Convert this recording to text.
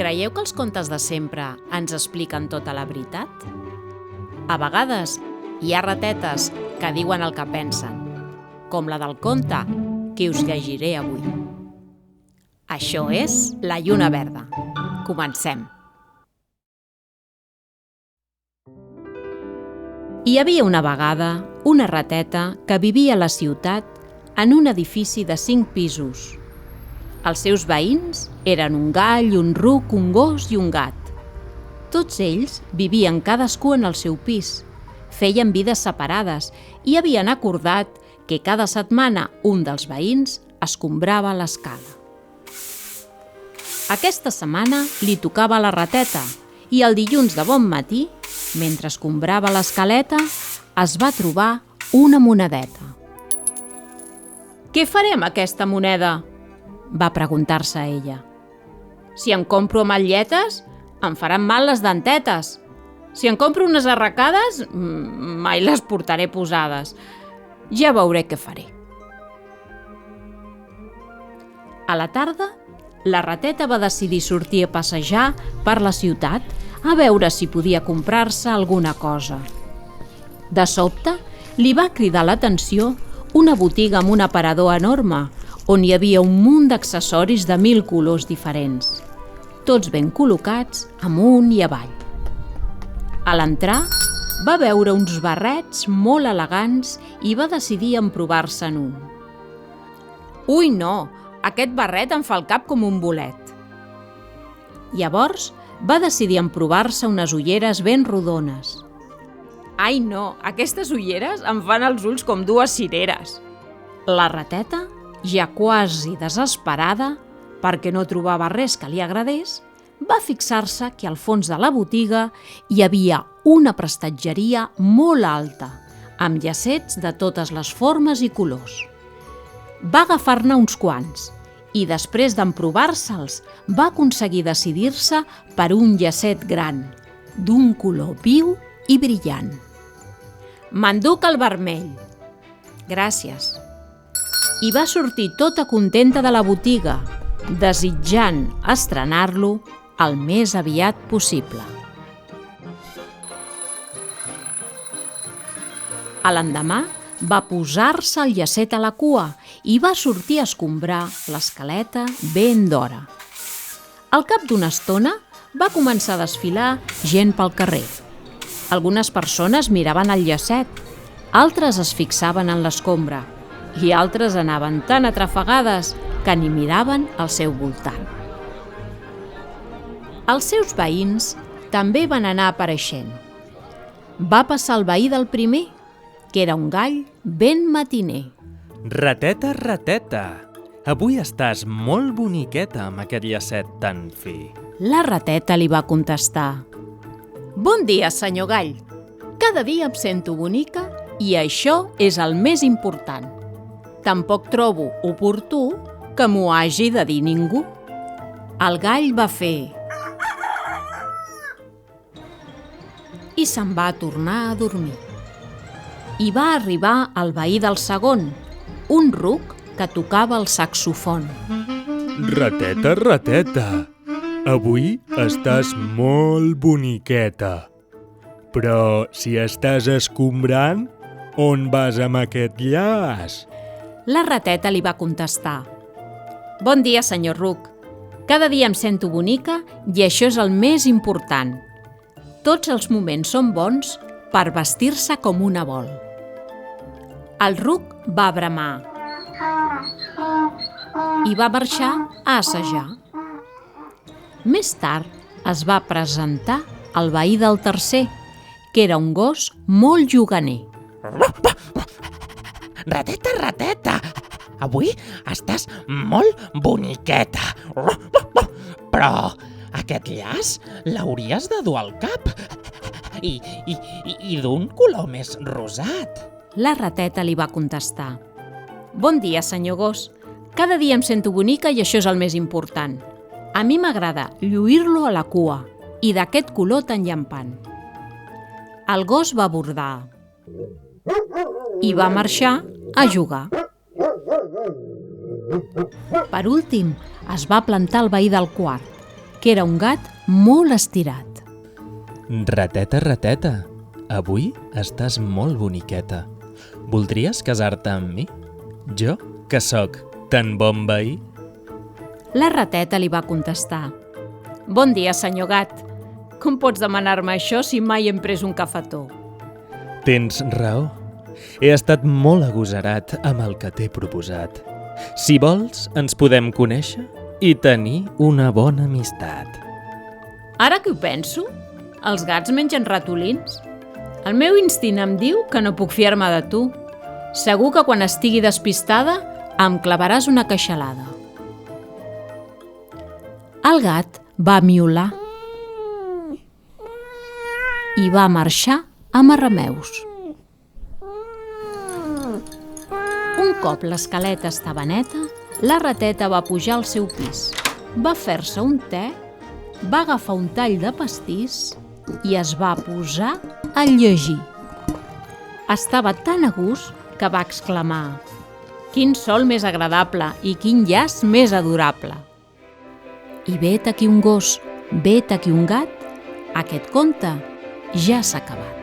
Creieu que els contes de sempre ens expliquen tota la veritat? A vegades hi ha ratetes que diuen el que pensen, com la del conte que us llegiré avui. Això és La lluna verda. Comencem. Hi havia una vegada una rateta que vivia a la ciutat en un edifici de 5 pisos. Els seus veïns eren un gall, un ruc, un gos i un gat. Tots ells vivien cadascú en el seu pis, feien vides separades i havien acordat que cada setmana un dels veïns escombrava l'escala. Aquesta setmana li tocava a la rateta i el dilluns de bon matí, mentre escombrava l'escaleta, es va trobar una monedeta. «Què faré amb aquesta moneda?», va preguntar-se ella. «Si en compro ametlletes, em faran mal les dentetes. Si en compro unes arracades, mai les portaré posades. Ja veuré què faré». A la tarda, la rateta va decidir sortir a passejar per la ciutat a veure si podia comprar-se alguna cosa. De sobte, li va cridar l'atenció una botiga amb un aparador enorme, on hi havia un munt d'accessoris de 1000 colors diferents, tots ben col·locats amunt i avall. A l'entrar, va veure uns barrets molt elegants i va decidir emprovar-se en un. «Ui, no! Aquest barret em fa el cap com un bolet». Llavors, va decidir emprovar-se unes ulleres ben rodones. «Ai, no! Aquestes ulleres em fan els ulls com 2 cireres». La rateta, ja quasi desesperada, perquè no trobava res que li agradés, va fixar-se que al fons de la botiga hi havia una prestatgeria molt alta, amb llacets de totes les formes i colors. Va agafar-ne uns quants i, després d'emprovar-se'ls, va aconseguir decidir-se per un llacet gran, d'un color viu i brillant. «M'enduc el vermell». «Gràcies». I va sortir tota contenta de la botiga, desitjant estrenar-lo el més aviat possible. A l'endemà va posar-se el llacet a la cua i va sortir a escombrar l'escaleta ben d'hora. Al cap d'una estona va començar a desfilar gent pel carrer. Algunes persones miraven el llacet, altres es fixaven en l'escombra i altres anaven tan atrafegades que ni miraven al seu voltant. Els seus veïns també van anar apareixent. Va passar el veí del primer, que era un gall ben matiner. «Rateta, rateta, avui estàs molt boniqueta amb aquest llacet tan fi». La rateta li va contestar: «Bon dia, senyor gall. Cada dia em sento bonica i això és el més important. Tampoc trobo oportú que m'ho hagi de dir ningú». El gall va fer i se'n va tornar a dormir. I va arribar el veí del segon, un ruc que tocava el saxofon. «Rateta, rateta, avui estàs molt boniqueta. Però si estàs escombrant, on vas amb aquest llaç?» La rateta li va contestar: «Bon dia, senyor ruc. Cada dia em sento bonica i això és el més important. Tots els moments són bons per vestir-se com una vol». El ruc va bramar i va marxar a assajar. Més tard es va presentar el veí del tercer, que era un gos molt juganer. «Rateta, rateta, avui estàs molt boniqueta. Però aquest llaç l'hauries de dur al cap i d'un color més rosat». La rateta li va contestar: «Bon dia, senyor gos. Cada dia em sento bonica i això és el més important. A mi m'agrada lluir-lo a la cua i d'aquest color tan llampant». El gos va bordar i va marxar a jugar. Per últim, es va plantar el veí del quart, que era un gat molt estirat. Rateta, rateta, avui estàs molt boniqueta. Voldries casar-te amb mi? Jo, que sóc tan bon veí? La rateta li va contestar: «Bon dia, senyor gat. Com pots demanar-me això si mai hem pres un cafetó?» Tens raó. He estat molt agosarat amb el que t'he proposat. Si vols, ens podem conèixer i tenir una bona amistat. Ara que ho penso, els gats mengen ratolins. El meu instint em diu que no puc fiar-me de tu. Segur que quan estigui despistada em clavaràs una queixalada. El gat va miolar i va marxar amb arremeus. Un cop l'escaleta estava neta, la rateta va pujar al seu pis, va fer-se un te, va agafar un tall de pastís i es va posar a llegir. Estava tan a gust que va exclamar: «Quin sol més agradable i quin llaç més adorable!» I vet aquí un gos, vet aquí un gat, aquest conte ja s'ha acabat.